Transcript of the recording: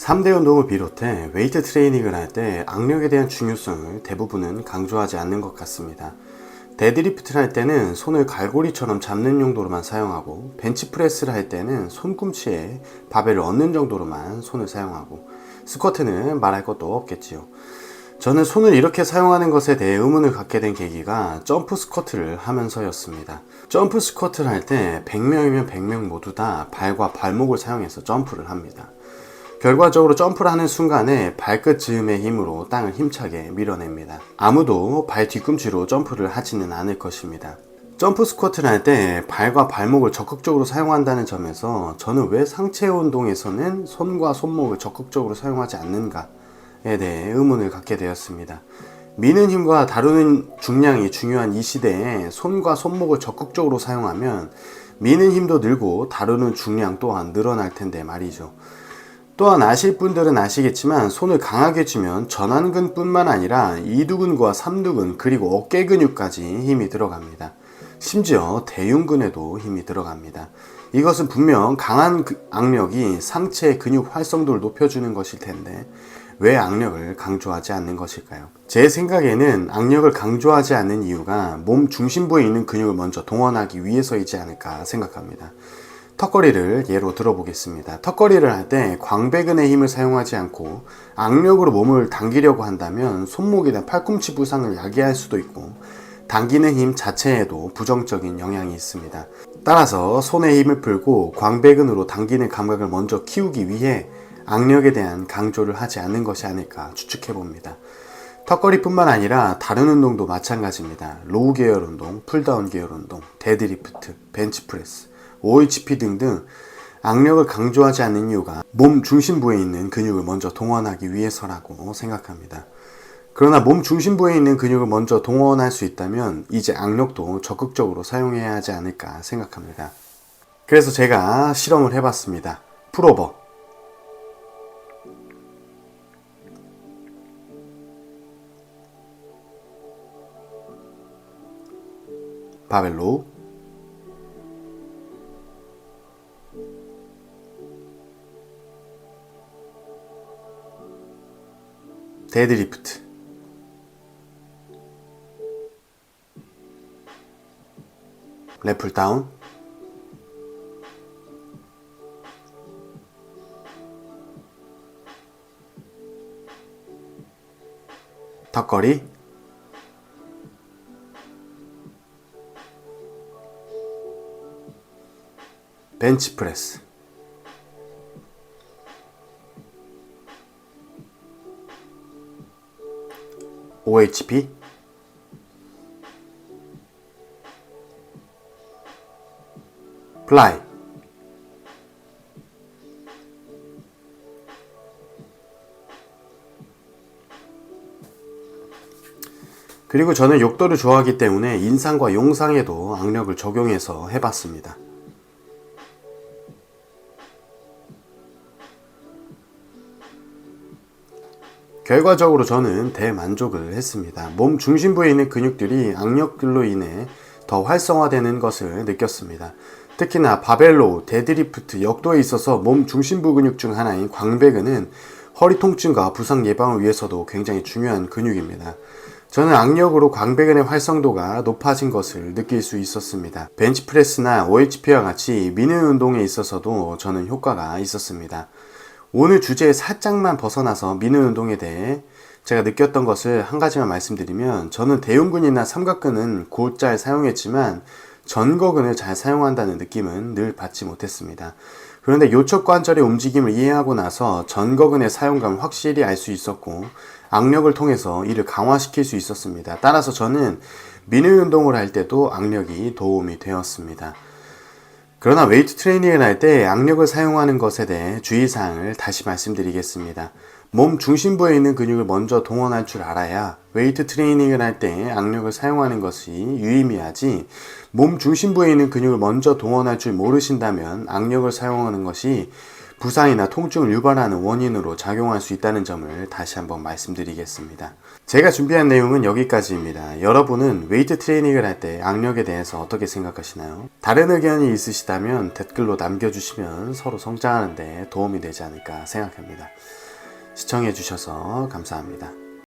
3대 운동을 비롯해 웨이트 트레이닝을 할 때 악력에 대한 중요성을 대부분은 강조하지 않는 것 같습니다. 데드리프트를 할 때는 손을 갈고리처럼 잡는 용도로만 사용하고, 벤치프레스를 할 때는 손꿈치에 바벨을 얹는 정도로만 손을 사용하고, 스쿼트는 말할 것도 없겠지요. 저는 손을 이렇게 사용하는 것에 대해 의문을 갖게 된 계기가 점프 스쿼트를 하면서였습니다. 점프 스쿼트를 할 때 100명이면 100명 모두 다 발과 발목을 사용해서 점프를 합니다. 결과적으로 점프를 하는 순간에 발끝 즈음의 힘으로 땅을 힘차게 밀어냅니다. 아무도 발 뒤꿈치로 점프를 하지는 않을 것입니다. 점프 스쿼트를 할 때 발과 발목을 적극적으로 사용한다는 점에서 저는 왜 상체 운동에서는 손과 손목을 적극적으로 사용하지 않는가에 대해 의문을 갖게 되었습니다. 미는 힘과 다루는 중량이 중요한 이 시대에 손과 손목을 적극적으로 사용하면 미는 힘도 늘고 다루는 중량 또한 늘어날 텐데 말이죠. 또한 아실 분들은 아시겠지만 손을 강하게 쥐면 전완근 뿐만 아니라 이두근과 삼두근 그리고 어깨 근육까지 힘이 들어갑니다. 심지어 대흉근에도 힘이 들어갑니다. 이것은 분명 강한 악력이 상체의 근육 활성도를 높여주는 것일 텐데 왜 악력을 강조하지 않는 것일까요? 제 생각에는 악력을 강조하지 않는 이유가 몸 중심부에 있는 근육을 먼저 동원하기 위해서이지 않을까 생각합니다. 턱걸이를 예로 들어보겠습니다. 턱걸이를 할 때 광배근의 힘을 사용하지 않고 악력으로 몸을 당기려고 한다면 손목이나 팔꿈치 부상을 야기할 수도 있고, 당기는 힘 자체에도 부정적인 영향이 있습니다. 따라서 손에 힘을 풀고 광배근으로 당기는 감각을 먼저 키우기 위해 악력에 대한 강조를 하지 않는 것이 아닐까 추측해 봅니다. 턱걸이뿐만 아니라 다른 운동도 마찬가지입니다. 로우 계열 운동, 풀다운 계열 운동, 데드리프트, 벤치프레스, OHP 등등 악력을 강조하지 않는 이유가 몸 중심부에 있는 근육을 먼저 동원하기 위해서라고 생각합니다. 그러나 몸 중심부에 있는 근육을 먼저 동원할 수 있다면 이제 악력도 적극적으로 사용해야 하지 않을까 생각합니다. 그래서 제가 실험을 해봤습니다. 풀오버, 바벨로, 데드리프트, 랩풀다운, 턱걸이, 벤치프레스, OHP, 플라이. 그리고 저는 욕도를 좋아하기 때문에 인상과 용상에도 악력을 적용해서 해봤습니다. 결과적으로 저는 대만족을 했습니다. 몸 중심부에 있는 근육들이 악력들로 인해 더 활성화되는 것을 느꼈습니다. 특히나 바벨로, 데드리프트, 역도에 있어서 몸 중심부 근육 중 하나인 광배근은 허리 통증과 부상 예방을 위해서도 굉장히 중요한 근육입니다. 저는 악력으로 광배근의 활성도가 높아진 것을 느낄 수 있었습니다. 벤치프레스나 OHP와 같이 미는 운동에 있어서도 저는 효과가 있었습니다. 오늘 주제에 살짝만 벗어나서 미는 운동에 대해 제가 느꼈던 것을 한 가지만 말씀드리면, 저는 대흉근이나 삼각근은 곧잘 사용했지만 전거근을 잘 사용한다는 느낌은 늘 받지 못했습니다. 그런데 요척관절의 움직임을 이해하고 나서 전거근의 사용감을 확실히 알 수 있었고 악력을 통해서 이를 강화시킬 수 있었습니다. 따라서 저는 미는 운동을 할 때도 악력이 도움이 되었습니다. 그러나 웨이트 트레이닝을 할 때 악력을 사용하는 것에 대해 주의사항을 다시 말씀드리겠습니다. 몸 중심부에 있는 근육을 먼저 동원할 줄 알아야 웨이트 트레이닝을 할 때 악력을 사용하는 것이 유의미하지, 몸 중심부에 있는 근육을 먼저 동원할 줄 모르신다면 악력을 사용하는 것이 부상이나 통증을 유발하는 원인으로 작용할 수 있다는 점을 다시 한번 말씀드리겠습니다. 제가 준비한 내용은 여기까지입니다. 여러분은 웨이트 트레이닝을 할 때 악력에 대해서 어떻게 생각하시나요? 다른 의견이 있으시다면 댓글로 남겨주시면 서로 성장하는 데 도움이 되지 않을까 생각합니다. 시청해주셔서 감사합니다.